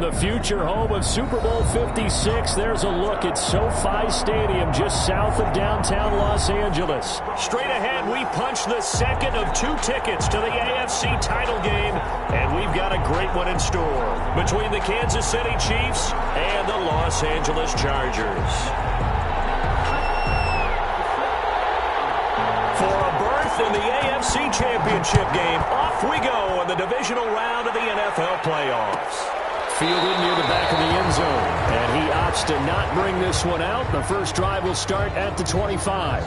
the future home of Super Bowl 56, there's a look at SoFi Stadium just south of downtown Los Angeles. Straight ahead, we punch the second of 2 tickets to the AFC title game, and we've got a great one in store between the Kansas City Chiefs and the Los Angeles Chargers. For a berth in the AFC Championship game, off we go in the divisional round of the NFL playoffs. Fielded near the back of the end zone, and he opts to not bring this one out. The first drive will start at the 25.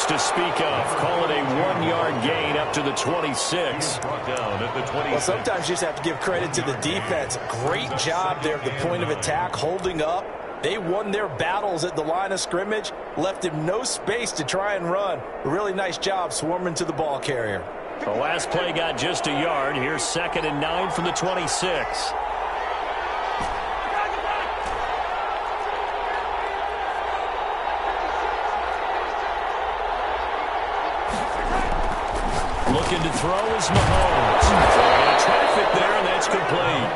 To speak of. Call it a 1-yard gain up to the 26. Well, sometimes you just have to give credit to the defense. Great job there at the point of attack, holding up. They won their battles at the line of scrimmage, left him no space to try and run. A really nice job swarming to the ball carrier. The last play got just a yard. Here's 2nd and 9 from the 26. Looking to throw is Mahomes. Traffic there, and that's complete.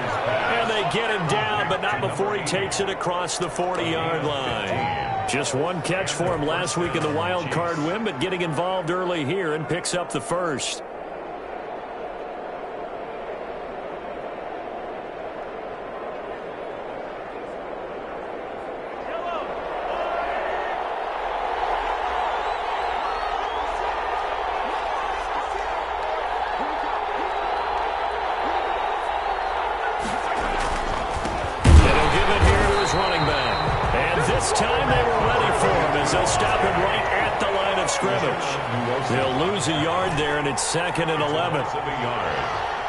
And they get him down, but not before he takes it across the 40-yard line. Just one catch for him last week in the wild card win, but getting involved early here and picks up the first. Running back. And this time they were ready for him as they'll stop him right at the line of scrimmage. They'll lose a yard there, and it's 2nd and 11.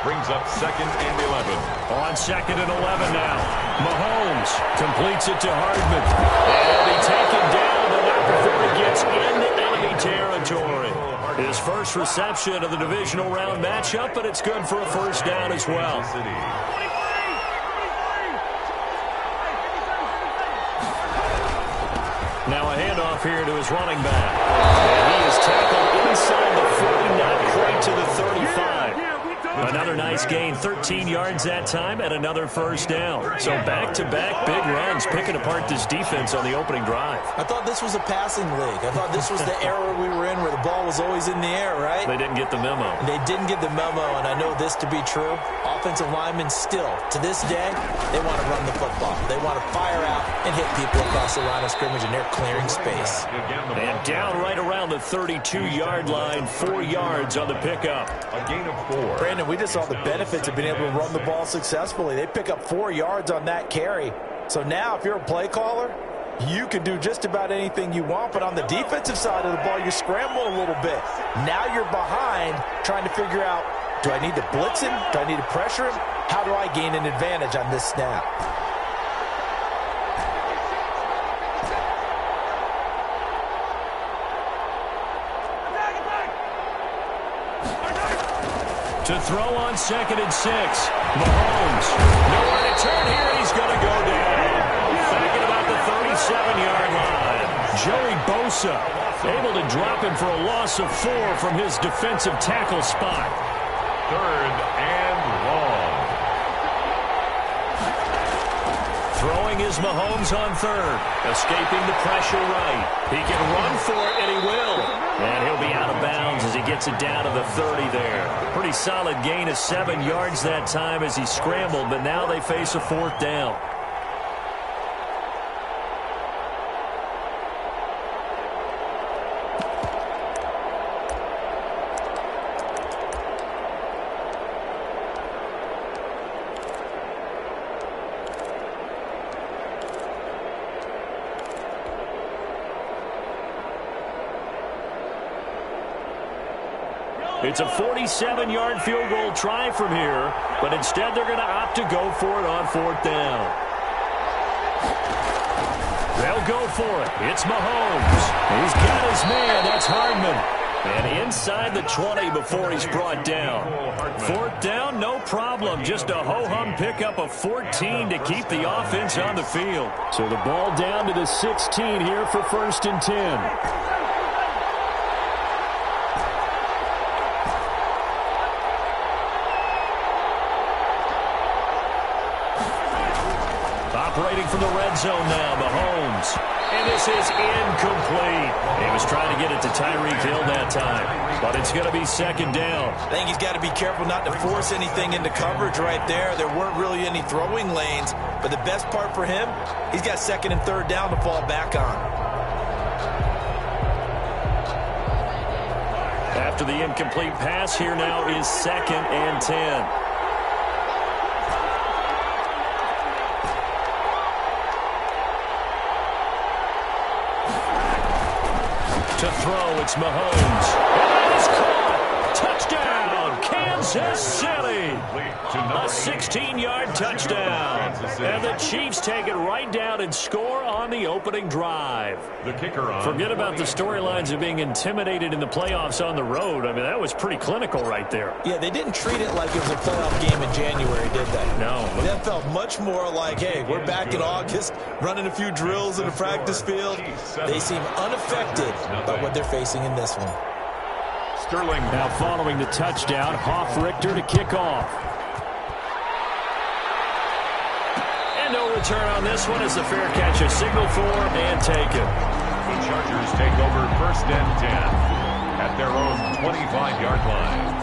Brings up 2nd and 11. On 2nd and 11 now. Mahomes completes it to Hardman. And he taken down, but not before he gets into enemy territory. His first reception of the divisional round matchup, but it's good for a first down as well. Now a handoff here to his running back. And he is tackled inside the 40, not quite to the 35. Another nice gain, 13 yards that time, and another first down. So back-to-back big runs, picking apart this defense on the opening drive. I thought this was a passing league. I thought this was the era we were in where the ball was always in the air, right? They didn't get the memo. They didn't get the memo, and I know this to be true. Offensive linemen still, to this day, they want to run the football. They want to fire out and hit people across the line of scrimmage, and they're clearing space. And down right around the 32-yard line, 4 yards on the pickup. A gain of 4. Brandon, we just saw the benefits of being able to run the ball successfully. They pick up 4 yards on that carry. So now, if you're a play caller, you can do just about anything you want, but on the defensive side of the ball, you're scrambling a little bit. Now you're behind, trying to figure out, do I need to blitz him? Do I need to pressure him? How do I gain an advantage on this snap? To throw on 2nd and 6. Mahomes. Nowhere to turn here. He's going to go down. Back at about the 37-yard line. Joey Bosa able to drop him for a loss of 4 from his defensive tackle spot. 3rd and long. Throwing is Mahomes on 3rd. Escaping the pressure right. He can run for it, and he will. And he'll be out of bounds as he gets it down to the 30 there. Pretty solid gain of 7 yards that time as he scrambled, but now they face a 4th down. It's a 47-yard field goal try from here, but instead they're going to opt to go for it on 4th down. They'll go for it. It's Mahomes. He's got his man. That's Hardman. And inside the 20 before he's brought down. 4th down, no problem. Just a ho-hum pickup of 14 to keep the offense on the field. So the ball down to the 16 here for 1st and 10. Operating from the red zone now, Mahomes. And this is incomplete. He was trying to get it to Tyreek Hill that time. But it's going to be 2nd down. I think he's got to be careful not to force anything into coverage right there. There weren't really any throwing lanes. But the best part for him, he's got 2nd and 3rd down to fall back on. After the incomplete pass, here now is 2nd and 10. To throw, it's Mahomes. And it's caught. Touchdown, Kansas City. A 16-yard touchdown. And the Chiefs take it right down and score on the opening drive. The kicker on. Forget about the storylines of being intimidated in the playoffs on the road. I mean, that was pretty clinical right there. Yeah, they didn't treat it like it was a playoff game in January, did they? No. That felt much more like, hey, we're back in August, running a few drills in the practice field. They seem unaffected by what they're facing in this one. Sterling. Now following the touchdown, Richter to kick off. And no return on this one as the fair catch is signaled for and taken. The Chargers take over 1st and 10 at their own 25-yard line.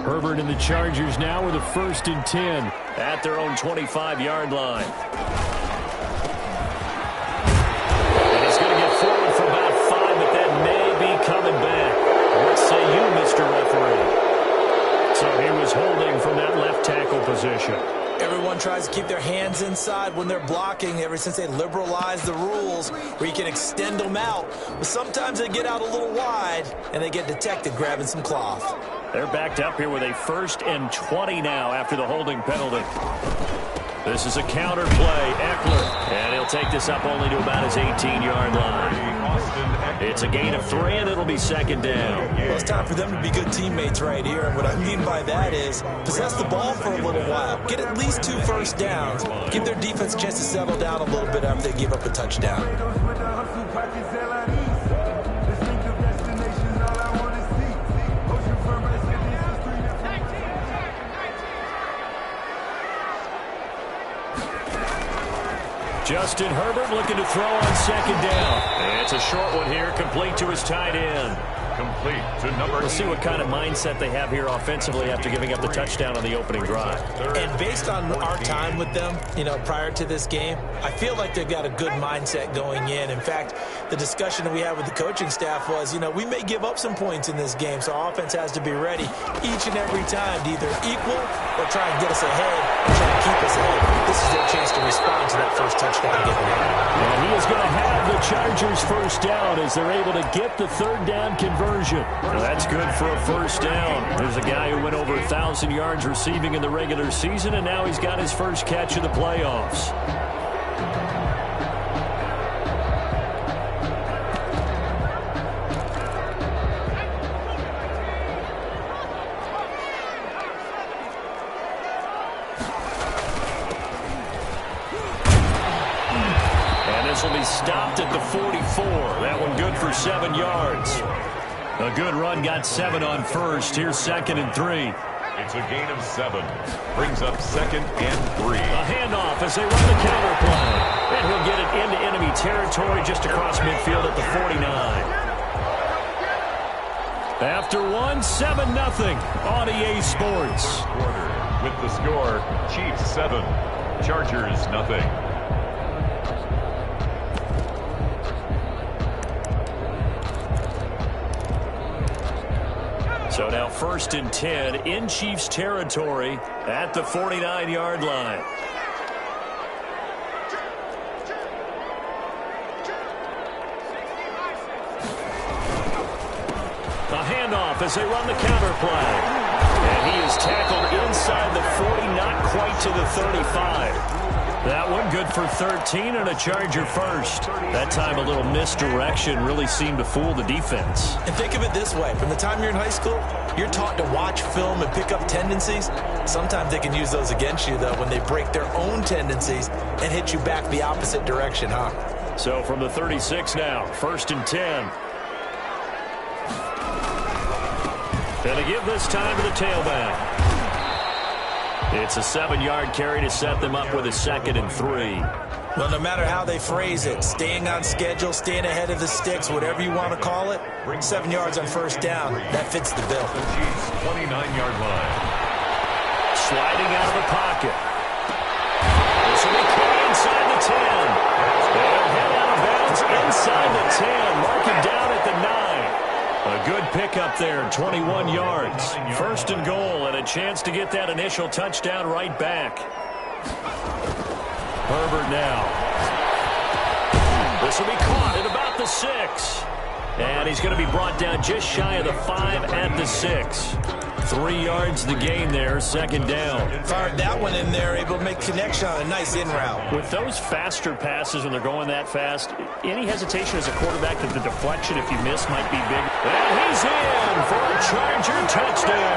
Herbert and the Chargers now with a 1st and 10 at their own 25-yard line. And he's going to get forward for about 5, but that may be coming back. What say you, Mr. Referee? So he was holding from that left tackle position. Everyone tries to keep their hands inside when they're blocking ever since they liberalized the rules where you can extend them out. But sometimes they get out a little wide and they get detected grabbing some cloth. They're backed up here with a 1st and 20 now after the holding penalty. This is a counter play. Eckler. And he'll take this up only to about his 18-yard line. It's a gain of 3, and it'll be 2nd down. Well, it's time for them to be good teammates right here. And what I mean by that is possess the ball for a little while. Get at least 2 first downs. Give their defense a chance to settle down a little bit after they give up a touchdown. Justin Herbert looking to throw on 2nd down. And it's a short one here, complete to his tight end. Complete to number 8. We'll see what kind of mindset they have here offensively after giving up the touchdown on the opening drive. And based on our time with them, prior to this game, I feel like they've got a good mindset going in. In fact, the discussion that we had with the coaching staff was, we may give up some points in this game, so our offense has to be ready each and every time to either equal or try and get us ahead and try to keep us ahead. This is their chance to respond to that first touchdown and get ahead. And he is going to have the Chargers 1st down as they're able to get the 3rd down conversion. Well, that's good for a 1st down. There's a guy who went over 1,000 yards receiving in the regular season, and now he's got his first catch of the playoffs. This will be stopped at the 44. That one good for 7 yards. A good run, got 7 on first. Here's 2nd and 3. It's a gain of 7. Brings up 2nd and 3. A handoff as they run the counter play. And he'll get it into enemy territory just across midfield at the 49. After 1, 7-0 on EA Sports. Quarter with the score, Chiefs 7, Chargers 0. So now 1st and 10 in Chiefs territory at the 49-yard line. A handoff as they run the counter play. And he is tackled inside the 40, not quite to the 35. That one good for 13 and a Charger first. That time a little misdirection really seemed to fool the defense. And think of it this way. From the time you're in high school, you're taught to watch film and pick up tendencies. Sometimes they can use those against you, though, when they break their own tendencies and hit you back the opposite direction, huh? So from the 36 now, 1st and 10. Gonna give this time to the tailback. It's a 7-yard carry to set them up with a 2nd and 3. Well, no matter how they phrase it, staying on schedule, staying ahead of the sticks, whatever you want to call it, 7 yards on 1st down, that fits the bill. The Chiefs' 29-yard line. Sliding out of the pocket. This will be caught inside the 10. They'll head out of bounds inside the 10. Mark it down at the 9. A good pickup there, 21 yards. 1st and goal, and a chance to get that initial touchdown right back. Herbert now. This will be caught at about the 6. And he's going to be brought down just shy of the 5 at the 6. 3 yards the gain there, 2nd down. Fired that one in there, able to make connection on a nice in route. With those faster passes when they're going that fast, any hesitation as a quarterback that the deflection, if you miss, might be big. And he's in for a Charger touchdown.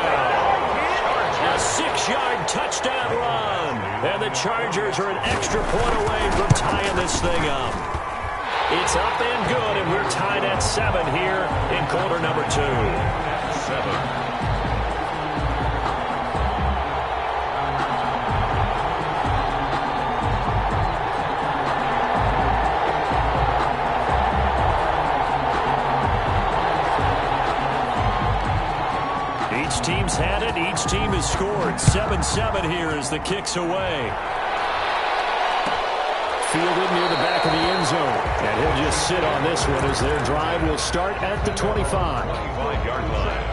A 6-yard touchdown run. And the Chargers are an extra point away from tying this thing up. It's up and good, and we're tied at 7 here in quarter number 2. 7. Each team's had it. Each team has scored. 7-7 here as the kick's away. Fielded near the back of the end zone. And he'll just sit on this one as their drive will start at the 25. 25-yard line.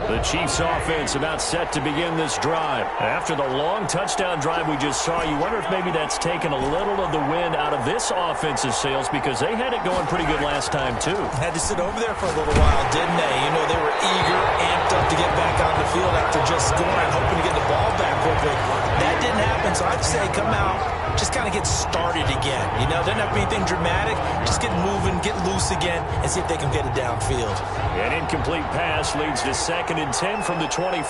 The Chiefs offense about set to begin this drive. After the long touchdown drive we just saw, you wonder if maybe that's taken a little of the wind out of this offense's sails because they had it going pretty good last time too. Had to sit over there for a little while, didn't they? You know, they were eager, amped up to get back on the field after just scoring, hoping to get the ball back quickly. That didn't happen, so I'd say come out, just kind of get started again. You know, doesn't have to be anything dramatic. Just get moving, get loose again, and see if they can get it downfield. An incomplete pass leads to 2nd and 10 from the 25.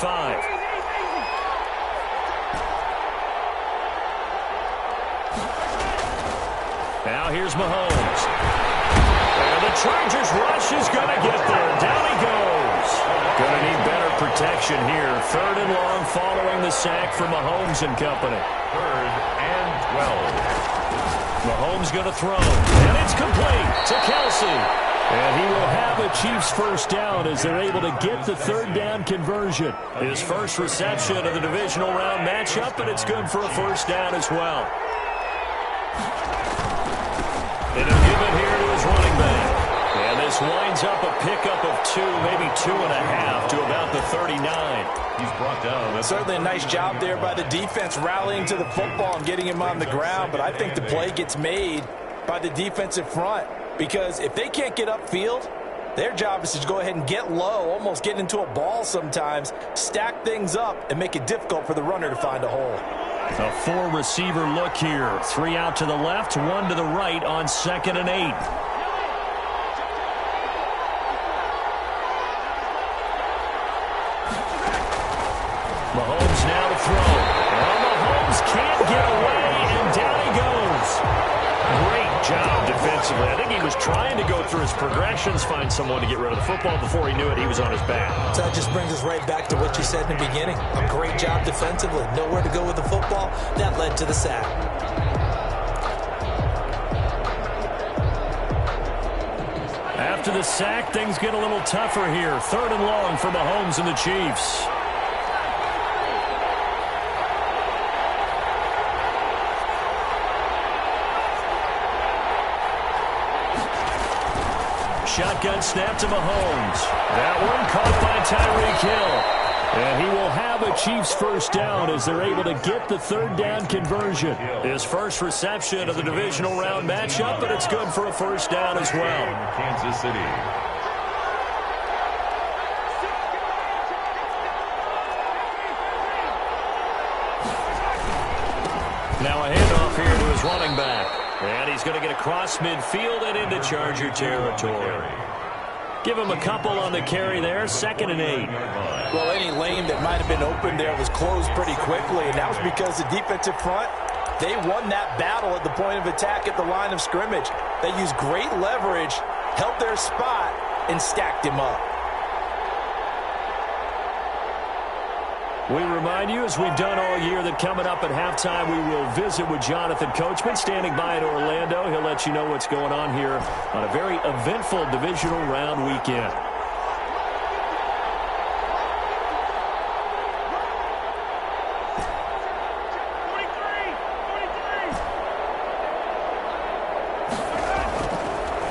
Now here's Mahomes. And the Chargers rush is going to get there. Down he goes. Going to need better protection here. 3rd and long following the sack for Mahomes and company. 3rd and 12. Mahomes going to throw. And it's complete to Kelsey. And he will have a Chiefs 1st down as they're able to get the 3rd down conversion. His first reception of the divisional round matchup, and it's good for a 1st down as well. And he'll give it here to his running back. And this winds up a pickup of 2, maybe 2.5 to about the 39. He's brought down. That's certainly a nice job there by the defense rallying to the football and getting him on the ground, but I think the play gets made by the defensive front. Because if they can't get upfield, their job is to go ahead and get low, almost get into a ball sometimes, stack things up, and make it difficult for the runner to find a hole. A 4-receiver look here. 3 out to the left, 1 to the right on 2nd and 8. Mahomes now to throw. Well, Mahomes can't get away, and down he goes. Great job defensively. I think he was trying to go through his progressions, find someone to get rid of the football. Before he knew it, he was on his back. So that just brings us right back to what you said in the beginning. A great job defensively. Nowhere to go with the football. That led to the sack. After the sack, things get a little tougher here. 3rd and long for Mahomes and the Chiefs. shotgun snap to Mahomes. That one caught by Tyreek Hill. And he will have a Chiefs first down as they're able to get the third down conversion. His first reception of the divisional round matchup, but it's good for a first down as well. Kansas City. Now a handoff here to his running back. And he's going to get across midfield and into Charger territory. Give him a couple on the carry there, 2nd and 8. Well, any lane that might have been open there was closed pretty quickly, and that was because the defensive front, they won that battle at the point of attack at the line of scrimmage. They used great leverage, held their spot, and stacked him up. We remind you, as we've done all year, that coming up at halftime, we will visit with Jonathan Coachman standing by in Orlando. He'll let you know what's going on here on a very eventful divisional round weekend.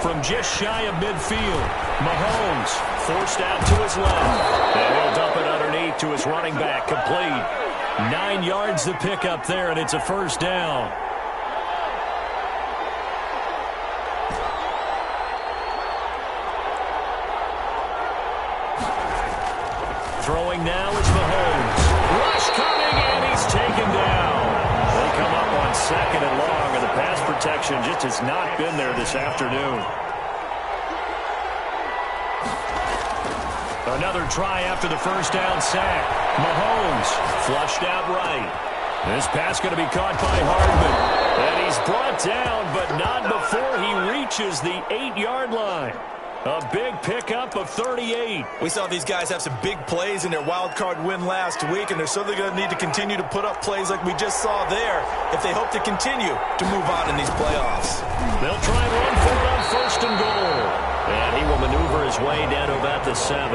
From just shy of midfield, Mahomes forced out to his left. And he'll dump it underneath to his running back, complete. 9 yards to pick up there, and it's a first down. Throwing now is Mahomes. Rush coming, and he's taken down. They come up on 2nd and long, and the pass protection just has not been there this afternoon. Another try after the first down sack. Mahomes flushed out right. This pass going to be caught by Hardman. And he's brought down, but not before he reaches the 8-yard line. A big pickup of 38. We saw these guys have some big plays in their wild card win last week, and they're certainly going to need to continue to put up plays like we just saw there if they hope to continue to move on in these playoffs. They'll try and run for it on 1st and goal. And he will maneuver his way down to about the 7.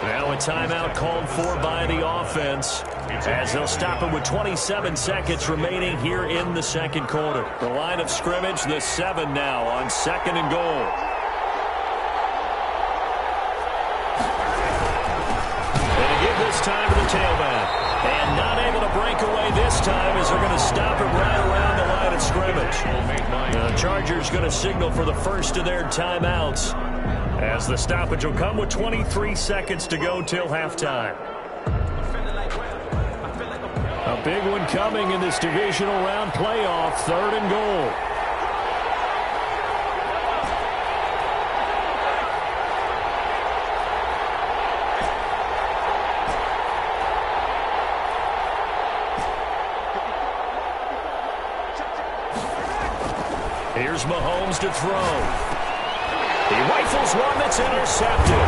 Now a timeout called for by the offense as they'll stop it with 27 seconds remaining here in the second quarter. The line of scrimmage, the 7 now on 2nd and goal. And to give this time to the tailback. And not able to break away this time as they're going to stop it right around the line of scrimmage. The Chargers going to signal for the first of their timeouts as the stoppage will come with 23 seconds to go till halftime. A big one coming in this divisional round playoff, 3rd and goal. Here's Mahomes to throw. He rifles one that's intercepted.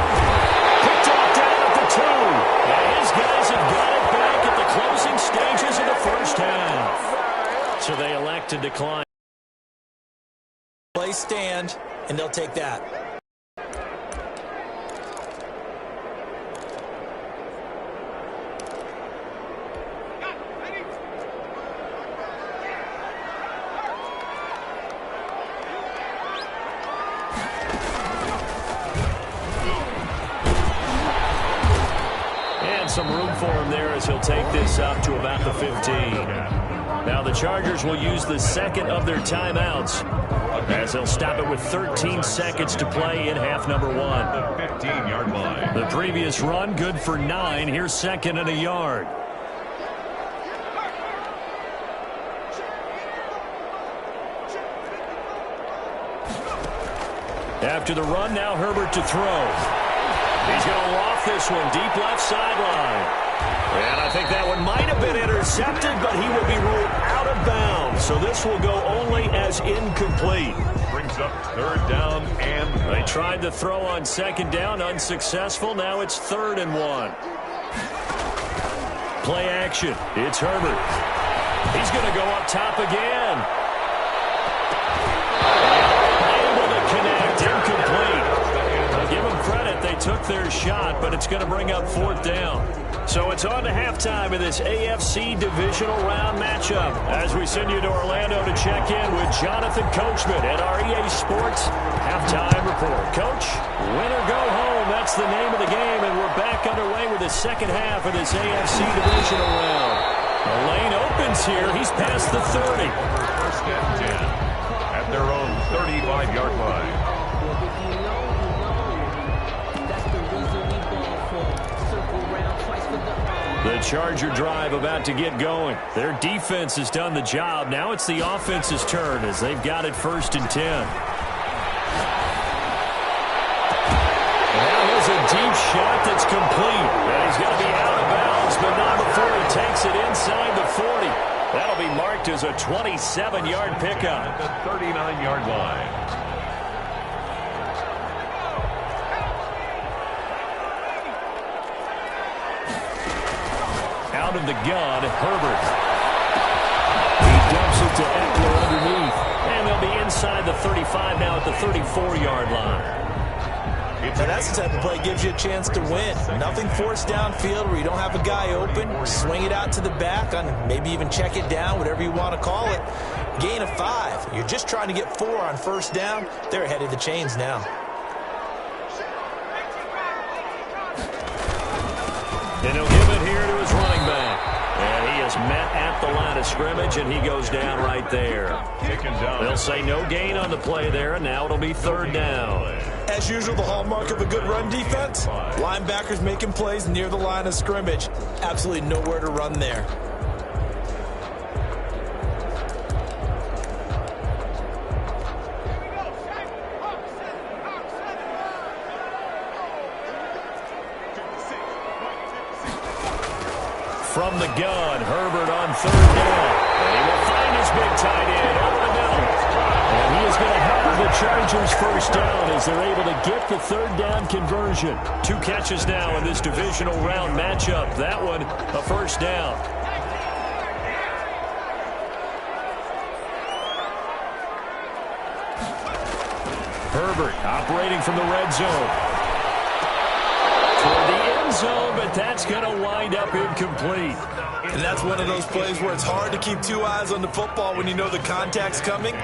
Picked off down at the 2. And his guys have got it back at the closing stages of the first half. So they elect to decline. Play stand, and they'll take that. Some room for him there as he'll take this up to about the 15. Now the Chargers will use the 2nd of their timeouts as they'll stop it with 13 seconds to play in half number 1. The 15-yard line. The previous run good for 9. Here's 2nd and a yard. After the run, now Herbert to throw. He's going to loft this one deep left sideline. And I think that one might have been intercepted, but he will be ruled out of bounds. So this will go only as incomplete. Brings up 3rd down and they tried to throw on 2nd down, unsuccessful. Now it's 3rd and 1. Play action. It's Herbert. He's going to go up top again. Able to connect, incomplete. Give them credit, they took their shot, but it's going to bring up 4th down. So it's on to halftime in this AFC divisional round matchup as we send you to Orlando to check in with Jonathan Coachman at our EA Sports Halftime Report. Coach, win or go home, that's the name of the game, and we're back underway with the second half of this AFC divisional round. The lane opens here. He's past the 30. First and 10 at their own 35-yard line. The Charger drive about to get going. Their defense has done the job. Now it's the offense's turn as they've got it 1st and 10. Now here's a deep shot that's complete. And he's going to be out of bounds, but not before he takes it inside the 40. That'll be marked as a 27-yard pickup. At the 39-yard line. Out of the gun, Herbert. He dumps it to Eckler underneath. And they'll be inside the 35 now at the 34-yard line. Now that's the type of play that gives you a chance to win. Nothing forced downfield where you don't have a guy open. Swing it out to the back, on maybe even check it down, whatever you want to call it. Gain of 5. You're just trying to get 4 on 1st down. They're ahead of the chains now. And he'll give it here to his running back. And he is met at the line of scrimmage, and he goes down right there. They'll say no gain on the play there, and now it'll be 3rd down. As usual, the hallmark of a good run defense, linebackers making plays near the line of scrimmage. Absolutely nowhere to run there. From the gun, Herbert on 3rd down. And he will find his big tight end over the middle. And he is going to help the Chargers 1st down as they're able to get the 3rd down conversion. 2 catches now in this divisional round matchup. That one, a 1st down. Herbert operating from the red zone. Toward the end zone, but that's going to wind up incomplete. And that's one of those plays where it's hard to keep 2 eyes on the football when you know the contact's coming,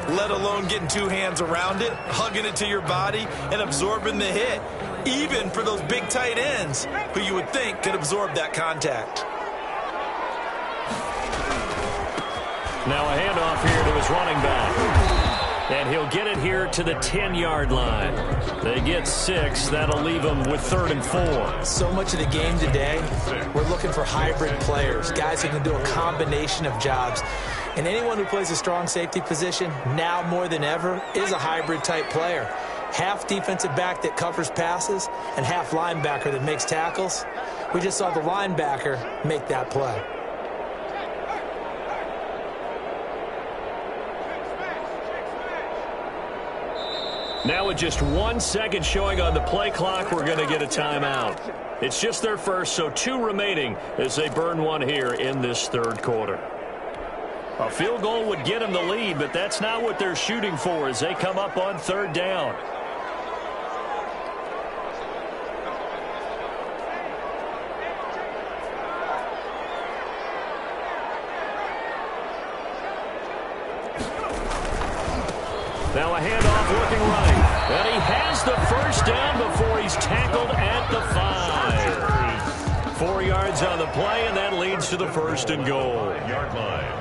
let alone getting 2 hands around it, hugging it to your body, and absorbing the hit, even for those big tight ends who you would think could absorb that contact. Now a handoff here to his running back. And he'll get it here to the 10-yard line. They get 6. That'll leave them with 3rd and 4. So much of the game today, we're looking for hybrid players, guys who can do a combination of jobs. And anyone who plays a strong safety position, now more than ever, is a hybrid-type player. Half defensive back that covers passes and half linebacker that makes tackles. We just saw the linebacker make that play. Now with just 1 second showing on the play clock, we're going to get a timeout. It's just their first, so 2 remaining as they burn 1 here in this 3rd quarter. A field goal would get them the lead, but that's not what they're shooting for as they come up on 3rd down. Now a handoff looking right. And he has the 1st down before he's tackled at the 5. 4 yards on the play, and that leads to the 1st and goal. Yard line.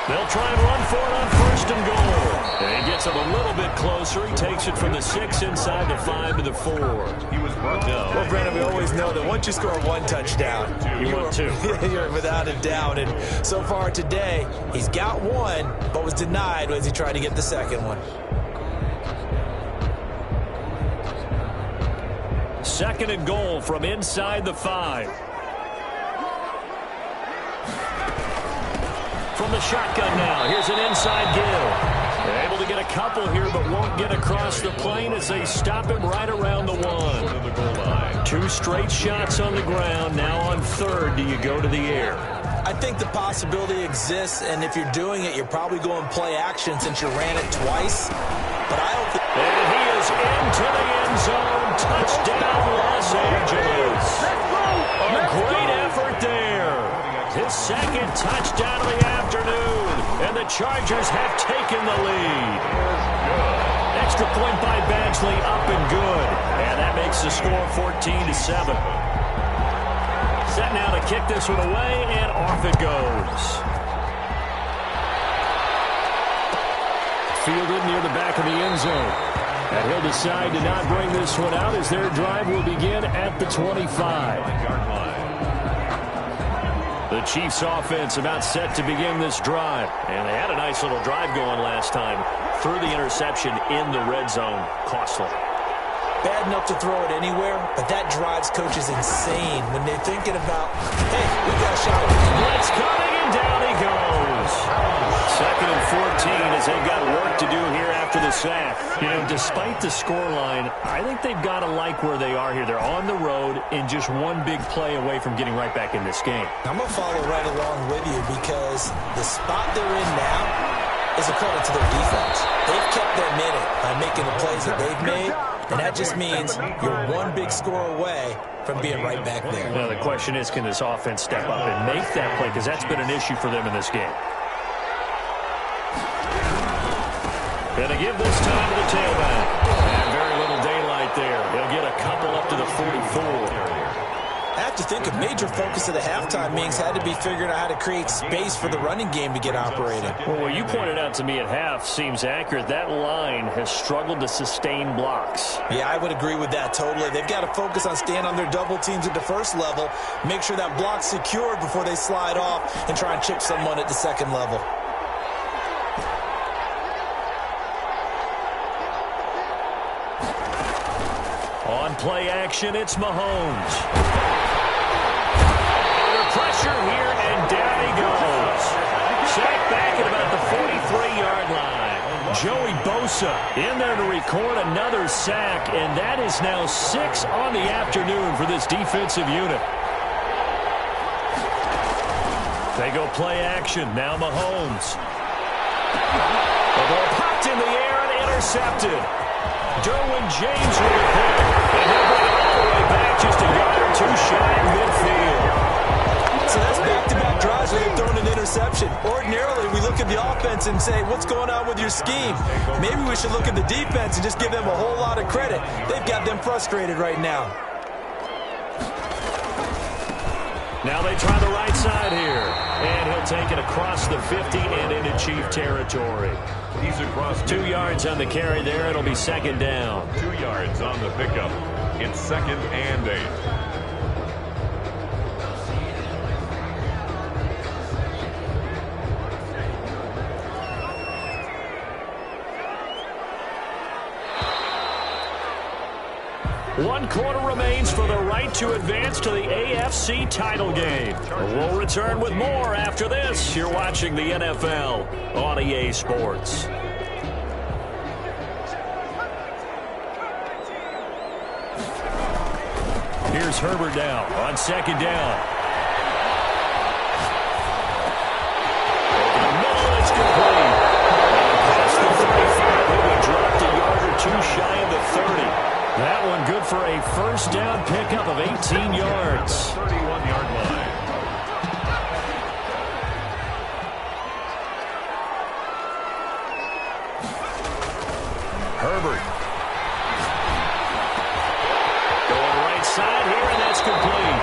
They'll try and run for it on 1st and goal. And he gets him a little bit closer. He takes it from the 6 inside the 5 to the 4. He was brought down. Well, Brandon, we always know that once you score 1 touchdown, want 2. You're without a doubt. And so far today, he's got 1, but was denied as he tried to get the 2nd one. 2nd and goal from inside the 5. From the shotgun now. Here's an inside give. They're able to get a couple here, but won't get across the plane as they stop him right around the 1. 2 straight shots on the ground. Now on 3rd, do you go to the air? I think the possibility exists, and if you're doing it, you're probably going play action since you ran it twice. But I don't think... And he is into the end zone. Chargers have taken the lead. Extra point by Badgley, up and good. And that makes the score 14-7. Set now to kick this one away, and off it goes. Fielded near the back of the end zone. And he'll decide to not bring this one out as their drive will begin at the 25. The Chiefs offense about set to begin this drive. And they had a nice little drive going last time. Threw the interception in the red zone. Costly. Bad enough to throw it anywhere, but that drives coaches insane when they're thinking about, hey, we got a shot. Blitz coming, and down he goes. Second and 14 as they've got work to do here after the sack. You know, despite the scoreline, I think they've got to like where they are here. They're on the road and just one big play away from getting right back in this game. I'm going to follow right along with you because the spot they're in now is a credit to their defense. They've kept their minute by making the plays that they've made, and that just means you're one big score away from being right back there. Well, the question is, can this offense step up and make that play? Because that's been an issue for them in this game. Gonna give this time to the tailback. And very little daylight there. He'll get a couple up to the 44. I have to think a major focus of the halftime meetings had to be figuring out how to create space for the running game to get operating. Well, what you pointed out to me at half seems accurate. That line has struggled to sustain blocks. Yeah, I would agree with that totally. They've got to focus on staying on their double teams at the first level, make sure that block's secured before they slide off and try and chip someone at the second level. On play action, it's Mahomes. Under pressure here, and down he goes. Sacked back at about the 43-yard line. Joey Bosa in there to record another sack, and that is now 6 on the afternoon for this defensive unit. They go play action. Now Mahomes. The ball popped in the air and intercepted. Derwin James with a pick. And he'll bring it all the way back just a yard or two shy of midfield. So that's back-to-back drives where they've thrown an interception. Ordinarily, we look at the offense and say, what's going on with your scheme? Maybe we should look at the defense and just give them a whole lot of credit. They've got them frustrated right now. Now they try the right side here. And he'll take it across the 50 and into Chief territory. He's across 2 yards on the carry there. It'll be second down. 2 yards on the pickup. It's 2nd and 8. One quarter remains for the right to advance to the AFC title game. We'll return with more after this. You're watching the NFL on EA Sports. Here's Herbert now on second down. Over the middle, it's complete. Past the 35, he'll be dropped a yard or two shy of the 30. That one good for a first down pickup of 18 yards. 31-yard line. Herbert. Going right side here, and that's complete.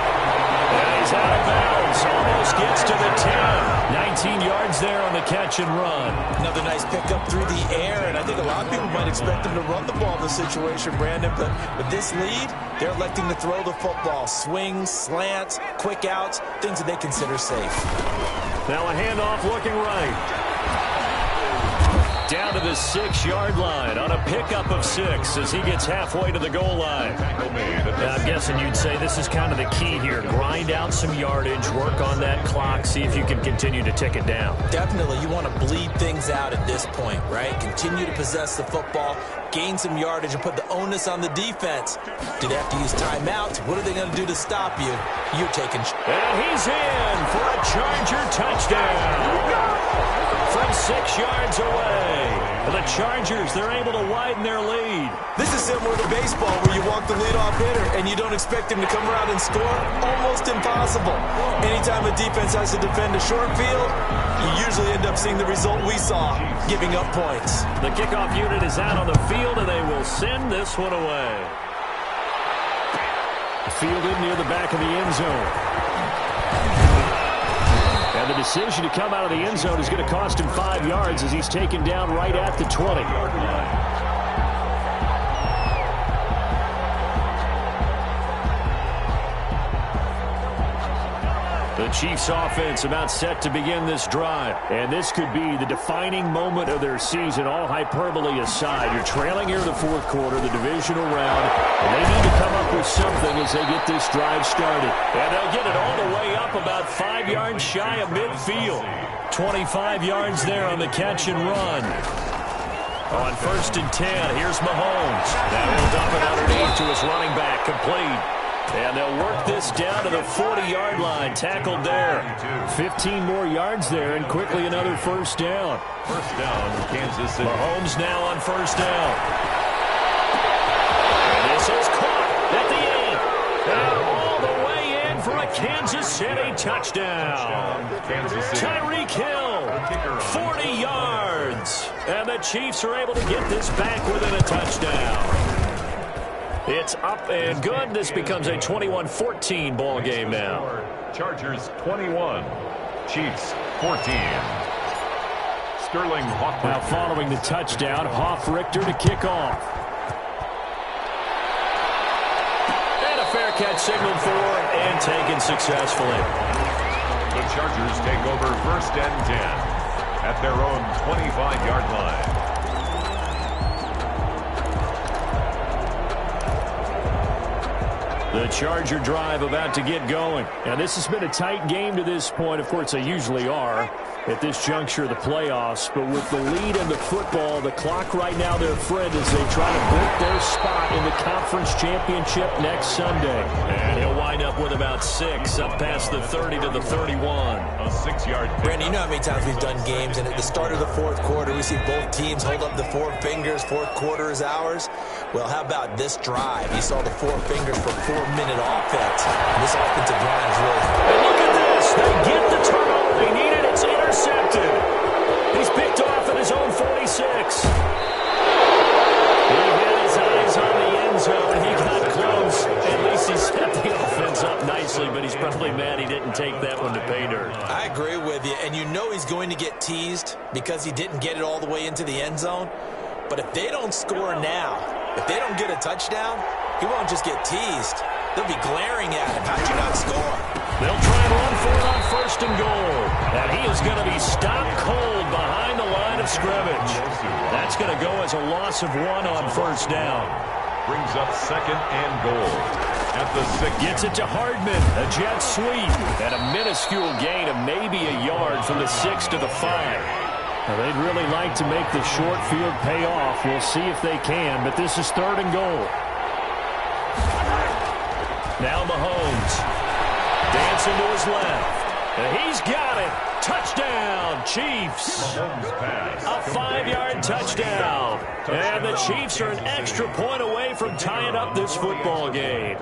And he's out of bounds. Almost gets to the 10. 19 yards there on the catch and run. Another nice pickup through the air, and I think a lot of people might expect them to run the ball in this situation, Brandon, but with this lead, they're electing to throw the football. Swings, slants, quick outs, things that they consider safe. Now a handoff looking right. Down to the 6-yard line on a pickup of 6 as he gets halfway to the goal line. I'm guessing you'd say this is kind of the key here. Grind out some yardage, work on that clock, see if you can continue to tick it down. Definitely, you want to bleed things out at this point, right? Continue to possess the football, gain some yardage, and put the onus on the defense. Do they have to use timeouts? What are they going to do to stop you? You're taking... And he's in for a Charger touchdown. From 6 yards away. The Chargers, they're able to widen their lead. This is similar to baseball where you walk the leadoff hitter and you don't expect him to come around and score. Almost impossible. Anytime a defense has to defend a short field, you usually end up seeing the result we saw, giving up points. The kickoff unit is out on the field, and they will send this one away. Fielded near the back of the end zone. And the decision to come out of the end zone is going to cost him 5 yards as he's taken down right at the 20-yard line. The Chiefs offense about set to begin this drive. And this could be the defining moment of their season, all hyperbole aside. You're trailing here in the fourth quarter, the divisional round, and they need to come up with something as they get this drive started. And they'll get it all the way up about 5 yards shy of midfield. 25 yards there on the catch and run. On 1st and 10, here's Mahomes. Now he'll dump it underneath to his running back, complete. And they'll work this down to the 40-yard line. Tackled there. 15 more yards there, and quickly another first down. First down, Kansas City. Mahomes now on first down. And this is caught at the end. And all the way in for a Kansas City touchdown. Tyreek Hill, 40 yards. And the Chiefs are able to get this back within a touchdown. It's up and good. This becomes a 21-14 ball game now. Chargers 21, Chiefs 14. Sterling Hoffrichter. Now following the touchdown, Hoffrichter to kick off. And a fair catch signaled for and taken successfully. The Chargers take over 1st and 10 at their own 25-yard line. The Charger drive about to get going. And this has been a tight game to this point. Of course, they usually are at this juncture of the playoffs. But with the lead in the football, the clock right now their friend as they try to book their spot in the conference championship next Sunday. And he'll wind up with about 6, up past the 30 to the 31. A 6-yard pick. Brandon, you know how many times we've done games, and at the start of the fourth quarter, we see both teams hold up the 4 fingers, fourth quarter is ours. Well, how about this drive? You saw the 4 fingers for 4-minute offense. This offensive line is really... And look at this. They get the turnover they needed. It's intercepted. He's picked off at his own 46. He had his eyes on the end zone. He got close. At least he set the offense up nicely, but he's probably mad he didn't take that one to pay dirt. I agree with you, and you know he's going to get teased because he didn't get it all the way into the end zone. But if they don't score now, if they don't get a touchdown, he won't just get teased. They'll be glaring at him. How'd you not score? They'll try and run for it on 1st and goal. And he is going to be stopped cold behind the line of scrimmage. That's going to go as a loss of 1 on 1st down. Brings up 2nd and goal at the 6. Gets it to Hardman. A jet sweep. And a minuscule gain of maybe a yard from the 6 to the 5. Now, they'd really like to make the short field pay off. We'll see if they can, but this is 3rd and goal. Now Mahomes. Dancing to his left. And he's got it. Touchdown, Chiefs. A 5-yard touchdown. And the Chiefs are an extra point away from tying up this football game.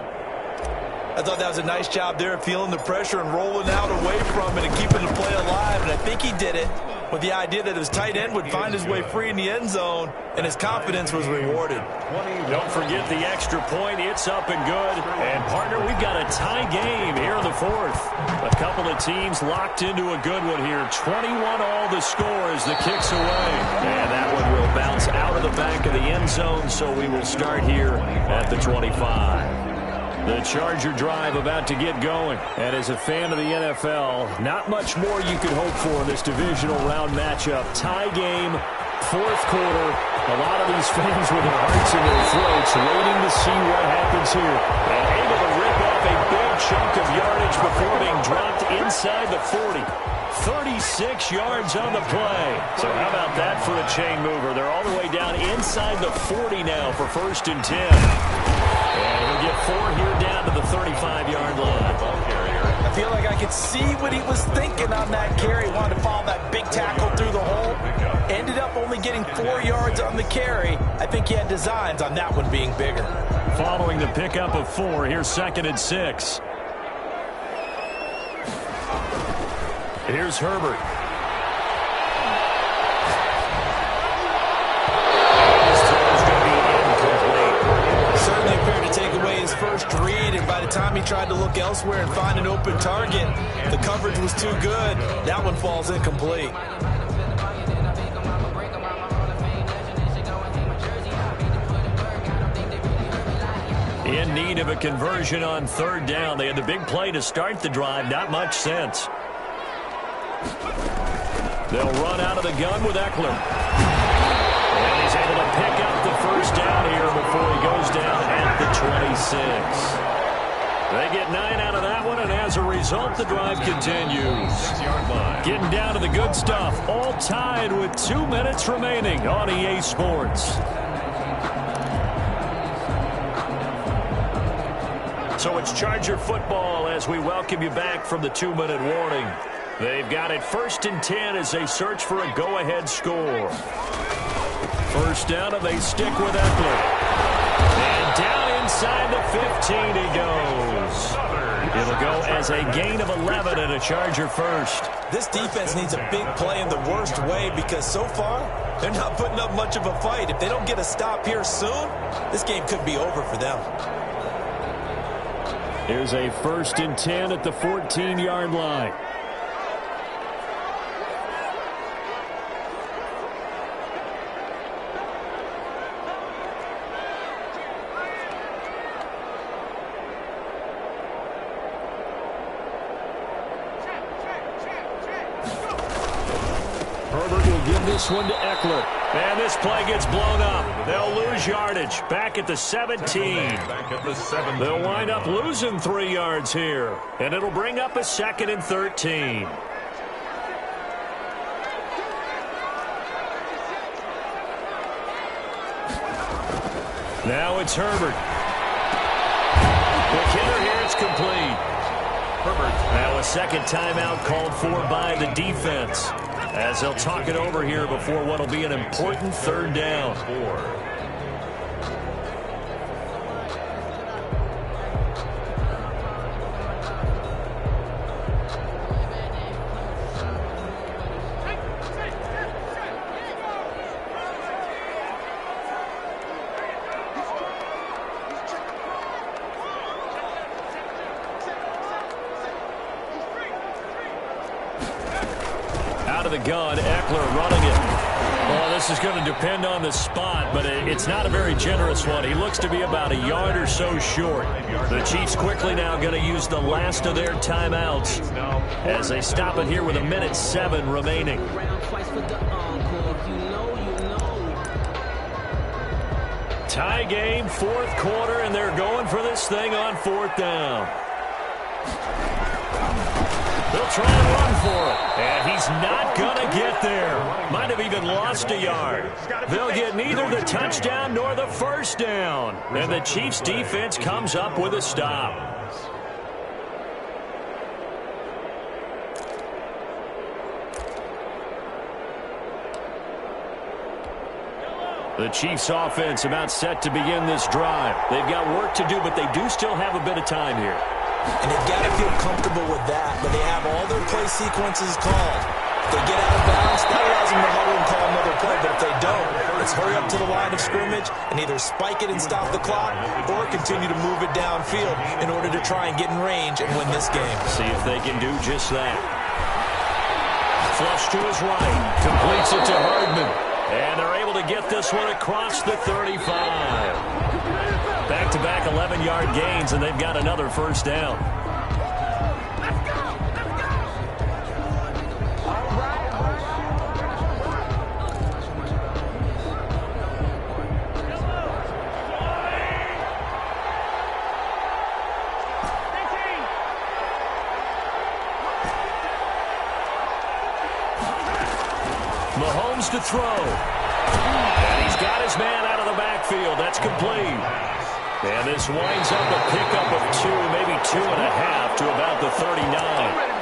I thought that was a nice job there of feeling the pressure and rolling out away from it and keeping the play alive. And I think he did it with the idea that his tight end would find his way free in the end zone, and his confidence was rewarded. Don't forget the extra point. It's up and good. And, partner, we've got a tie game here in the 4th. A couple of teams locked into a good one here. 21 all the score as the kick's away. And that one will bounce out of the back of the end zone, so we will start here at the 25. The Charger drive about to get going. And as a fan of the NFL, not much more you could hope for in this divisional round matchup. Tie game, 4th quarter. A lot of these fans with their hearts in their throats waiting to see what happens here. And able to rip off a big chunk of yardage before being dropped inside the 40. 36 yards on the play. So how about that for a chain mover? They're all the way down inside the 40 now for 1st and 10. And he'll get 4 here down to the 35-yard line. I feel like I could see what he was thinking on that carry. Wanted to follow that big tackle through the hole. Ended up only getting 4 yards. on the carry, I think he had designs on that one being bigger. Following the pickup of 4, here's 2nd and 6. Here's Herbert. His throw is going to be incomplete. Certainly appeared to take away his first read, and by the time he tried to look elsewhere and find an open target, the coverage was too good. That one falls incomplete. In need of a conversion on 3rd down. They had the big play to start the drive. Not much sense. They'll run out of the gun with Eckler. And he's able to pick up the first down here before he goes down at the 26. They get 9 out of that one, and as a result, the drive continues. Getting down to the good stuff. All tied with 2 minutes remaining on EA Sports. So it's Charger football as we welcome you back from the 2-minute warning. They've got it 1st and 10 as they search for a go-ahead score. First down, and they stick with Eckler. And down inside the 15 he goes. It'll go as a gain of 11 and a Charger first. This defense needs a big play in the worst way because so far, they're not putting up much of a fight. If they don't get a stop here soon, this game could be over for them. Here's a 1st and 10 at the 14-yard line. Herbert will give this one to Eckler. And this play gets blown up. They'll lose yardage. Back at the 17. They'll wind up losing 3 yards here. And it'll bring up a 2nd and 13. Now it's Herbert. The kicker here, it's complete. Herbert. Now a 2nd timeout called for by the defense, as they'll talk it over here before what will be an important 3rd down. Out of the gun, Eckler running it. Well, this is going to depend on the spot, but it's not a very generous one. He looks to be about a yard or so short. The Chiefs quickly now going to use the last of their timeouts as they stop it here with 1:07 remaining. Tie game, 4th quarter, and they're going for this thing on 4th down. They'll try and run for it. And he's not going to get there. Might have even lost a yard. They'll get neither the touchdown nor the first down. And the Chiefs defense comes up with a stop. The Chiefs offense about set to begin this drive. They've got work to do, but they do still have a bit of time here. And they've got to feel comfortable with that, but they have all their play sequences called. If they get out of bounds, that allows them to huddle and call another play, but if they don't, let's hurry up to the line of scrimmage and either spike it and stop the clock or continue to move it downfield in order to try and get in range and win this game. See if they can do just that. Flush to his right, completes it to Hardman, and they're able to get this one across the 35. Back-to-back 11-yard gains, and they've got another first down. Mahomes to throw. And he's got his man out of the backfield. That's complete. And this winds up a pickup of 2, maybe 2.5 to about the 39.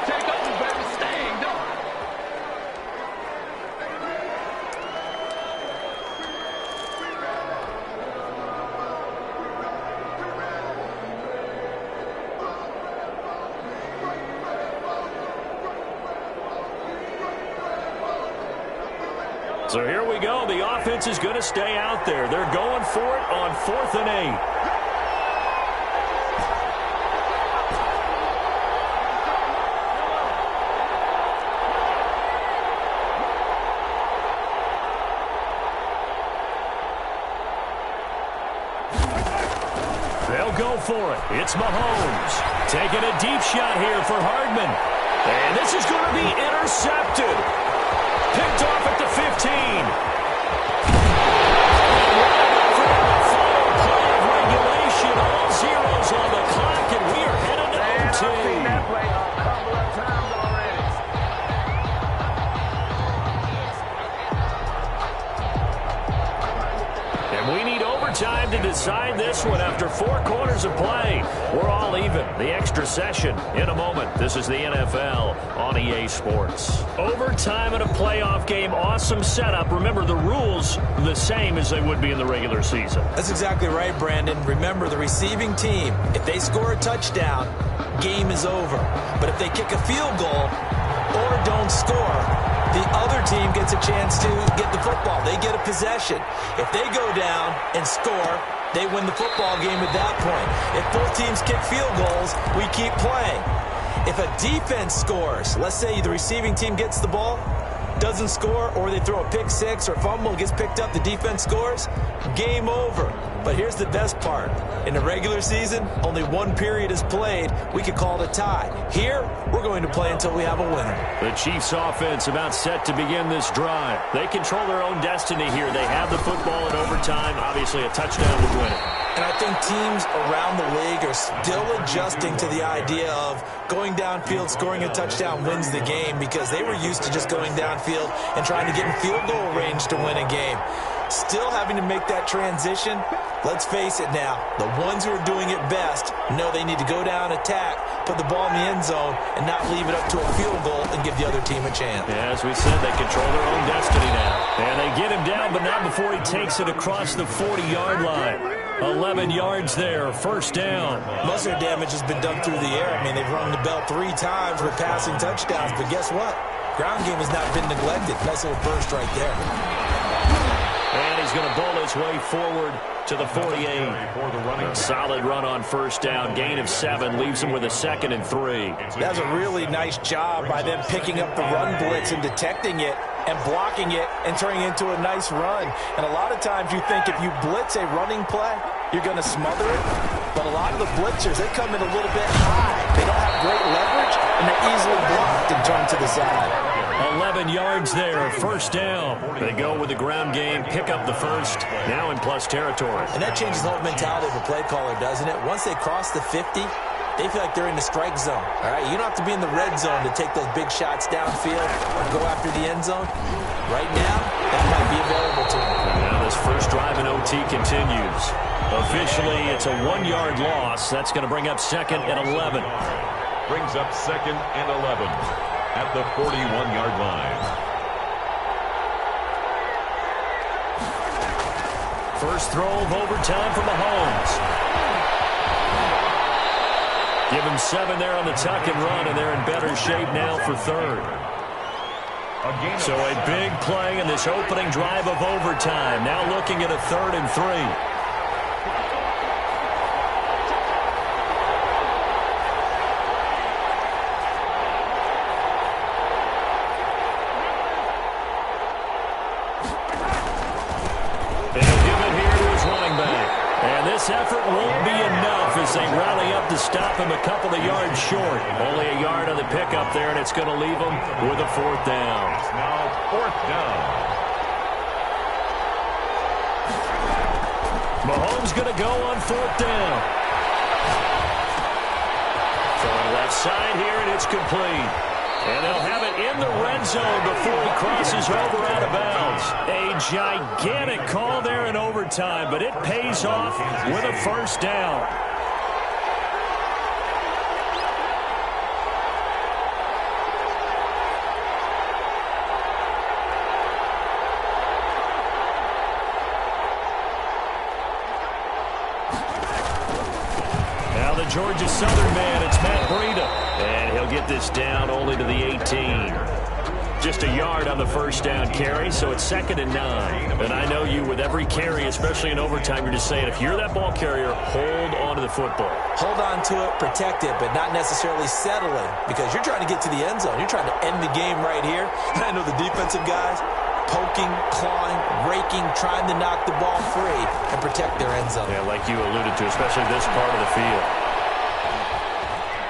So here we go. The offense is going to stay out there. They're going for it on 4th and 8. They'll go for it. It's Mahomes. Taking a deep shot here for Hardman. And this is going to be intercepted. Picked off at the 15. For the final play of regulation. All zeros on the clock, and we are headed to OT. I've seen that play a couple of times already. And we need overtime to decide this one after 4 quarters of play. We're all even. The extra session in a moment. This is the NFL on EA Sports. Overtime in a playoff game. Awesome setup. Remember, the rules the same as they would be in the regular season. That's exactly right, Brandon. Remember, the receiving team, if they score a touchdown, game is over. But if they kick a field goal or don't score, the other team gets a chance to get the football. They get a possession. If they go down and score, they win the football game at that point. If both teams kick field goals, we keep playing. If a defense scores, let's say the receiving team gets the ball, doesn't score, or they throw a pick six or fumble, gets picked up, the defense scores, game over. But here's the best part. In the regular season, only one period is played. We could call it a tie. Here, we're going to play until we have a winner. The Chiefs offense about set to begin this drive. They control their own destiny here. They have the football in overtime. Obviously, a touchdown would win it. And I think teams around the league are still adjusting to the idea of going downfield, scoring a touchdown wins the game, because they were used to just going downfield and trying to get in field goal range to win a game. Still having to make that transition. Let's face it now, the ones who are doing it best know they need to go down, attack, put the ball in the end zone, and not leave it up to a field goal and give the other team a chance. Yeah, as we said, they control their own destiny now. And they get him down, but not before he takes it across the 40-yard line. 11 yards there, first down. Most of their damage has been done through the air. I mean, they've rung the bell 3 times with passing touchdowns, but guess what? Ground game has not been neglected. Nice little burst right there. And he's going to bowl his way forward to the 48. A solid run on first down. Gain of 7 leaves him with a 2nd and 3. That's a really nice job by them picking up the run blitz and detecting it and blocking it and turning it into a nice run. And a lot of times you think if you blitz a running play, you're going to smother it. But a lot of the blitzers, they come in a little bit high. They don't have great leverage, and they're easily blocked and turned to the side. 11 yards there, first down. They go with the ground game, pick up the first, now in plus territory. And that changes the whole mentality of a play caller, doesn't it? Once they cross the 50, they feel like they're in the strike zone. All right, you don't have to be in the red zone to take those big shots downfield or go after the end zone. Right now, that might be available to them. And now this first drive in OT continues. Officially, it's a 1-yard loss. That's going to bring up 2nd and 11. Brings up 2nd and 11 at the 41-yard line. First throw of overtime for Mahomes. Give him 7 there on the tuck and run, and they're in better shape now for 3rd. So a big play in this opening drive of overtime. Now looking at a 3rd and 3. This effort won't be enough as they rally up to stop him a couple of yards short. Only a yard on the pickup there, and it's going to leave him with a 4th down. It's now 4th down. Mahomes going to go on 4th down. Throwing left side here, and it's complete. And they'll have it in the red zone before he crosses over out of bounds. A gigantic call there in overtime, but it pays off with a first down. Now the Georgia Southern man, it's Matt Breida. And he'll get this down only to the 18. Just a yard on the first down carry, so it's 2nd and 9. And I know you, with every carry, especially in overtime, you're just saying, if you're that ball carrier, hold on to the football. Hold on to it, protect it, but not necessarily settling, because you're trying to get to the end zone. You're trying to end the game right here. And I know the defensive guys poking, clawing, raking, trying to knock the ball free and protect their end zone. Yeah, like you alluded to, especially this part of the field.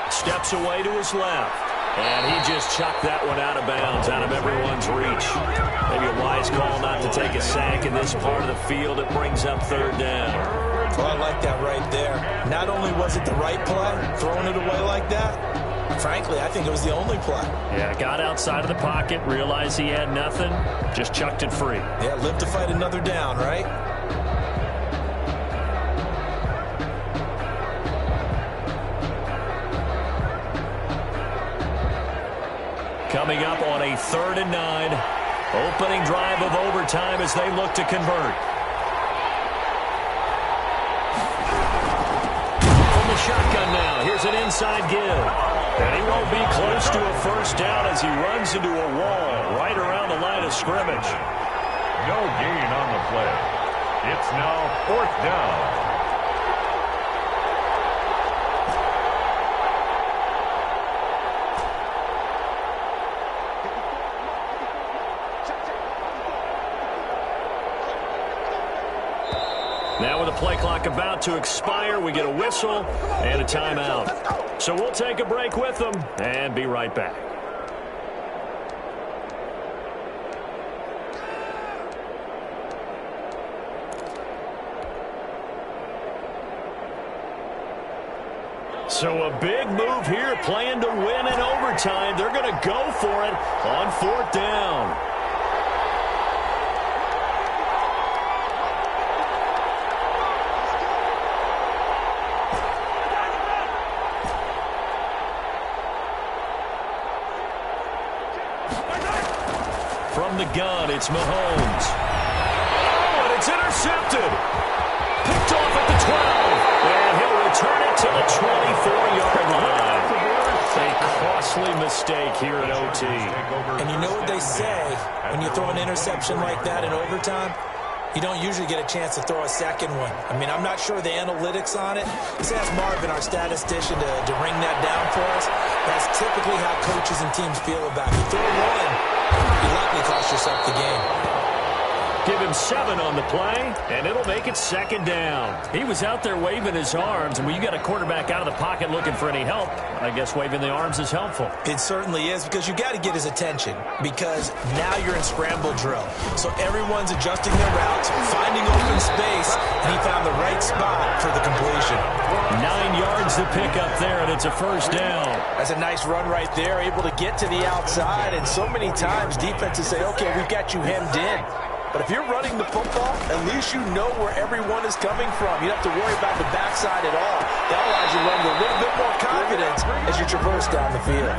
Steps away to his left. And he just chucked that one out of bounds, out of everyone's reach. Maybe a wise call not to take a sack in this part of the field. It brings up 3rd down. Well, I like that right there. Not only was it the right play, throwing it away like that, frankly, I think it was the only play. Yeah, got outside of the pocket, realized he had nothing, just chucked it free. Yeah, live to fight another down, right? Coming up on a 3rd and 9. Opening drive of overtime as they look to convert. From the shotgun now. Here's an inside give. And he won't be close to a first down as he runs into a wall right around the line of scrimmage. No gain on the play. It's now 4th down. Now with the play clock about to expire, we get a whistle and a timeout. So we'll take a break with them and be right back. So a big move here, playing to win in overtime. They're going to go for it on 4th down. From the gun, it's Mahomes. Oh, and it's intercepted. Picked off at the 12. And he'll return it to the 24-yard line. A costly mistake here at OT. And you know what they say, when you throw an interception like that in overtime, you don't usually get a chance to throw a second one. I mean, I'm not sure the analytics on it. Let's ask Marvin, our statistician, to ring that down for us. That's typically how coaches and teams feel about it. You throw one, you likely cost yourself the game. Give him 7 on the play, and it'll make it 2nd down. He was out there waving his arms, and when you got a quarterback out of the pocket looking for any help, I guess waving the arms is helpful. It certainly is, because you got to get his attention, because now you're in scramble drill. So everyone's adjusting their routes, finding open space, and he found the right spot for the completion. 9 yards to pick up there, and it's a first down. That's a nice run right there, able to get to the outside, and so many times defenses say, okay, we've got you hemmed in. But if you're running the football, at least you know where everyone is coming from. You don't have to worry about the backside at all. That allows you to run with a little bit more confidence as you traverse down the field.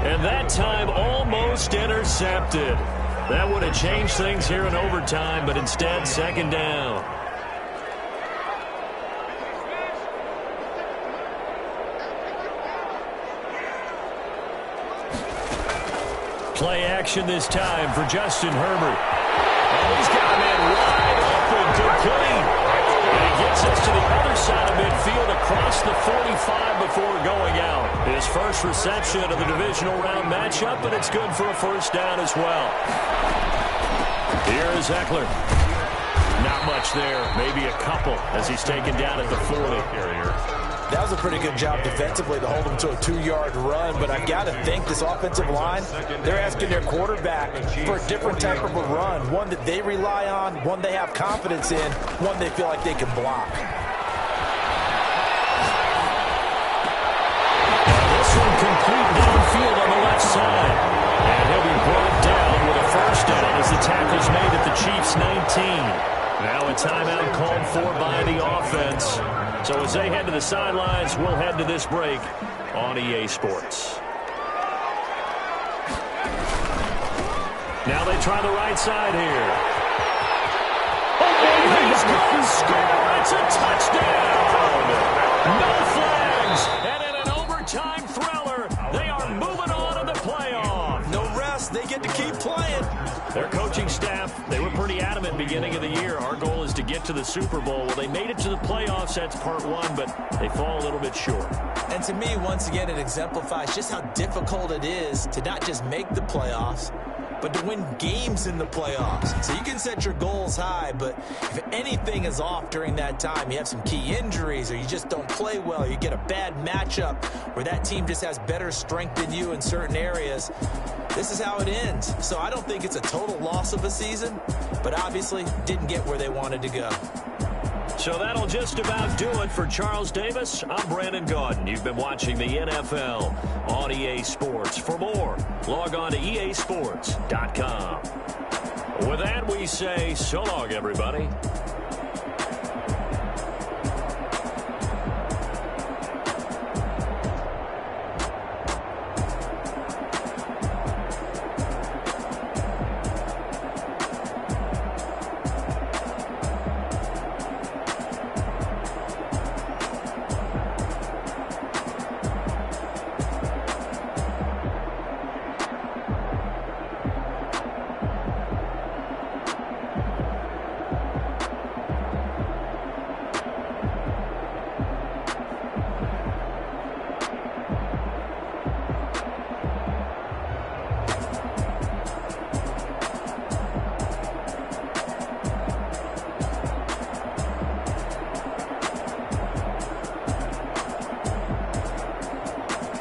And that time almost intercepted. That would have changed things here in overtime, but instead 2nd down. Play action this time for Justin Herbert. Oh, he's got a man wide open, complete. And he gets us to the other side of midfield across the 45 before going out. His first reception of the divisional round matchup, and it's good for a first down as well. Here is Eckler. Not much there, maybe a couple as he's taken down at the 40. That was a pretty good job defensively to hold him to a 2-yard run, but I got to think this offensive line, they're asking their quarterback for a different type of a run, one that they rely on, one they have confidence in, one they feel like they can block. This one complete downfield on the left side. And he'll be brought down with a first down as the tackle's made at the Chiefs' 19. Now a timeout called for by the offense. So as they head to the sidelines, we'll head to this break on EA Sports. Now they try the right side here. Oh, he's going to score. It's a touchdown. No flags. And in an overtime thriller, they are moving on to the playoff. No rest. They get to keep playing. were pretty adamant beginning of the year. Our goal is to get to the Super Bowl. Well, they made it to the playoffs. That's part one, but they fall a little bit short. And to me, once again, it exemplifies just how difficult it is to not just make the playoffs, but to win games in the playoffs. So you can set your goals high, but if anything is off during that time, you have some key injuries or you just don't play well, you get a bad matchup where that team just has better strength than you in certain areas, this is how it ends. So I don't think it's a total loss of a season, but obviously didn't get where they wanted to go. So that'll just about do it for Charles Davis. I'm Brandon Gaudin. You've been watching the NFL on EA Sports. For more, log on to easports.com. With that, we say so long, everybody.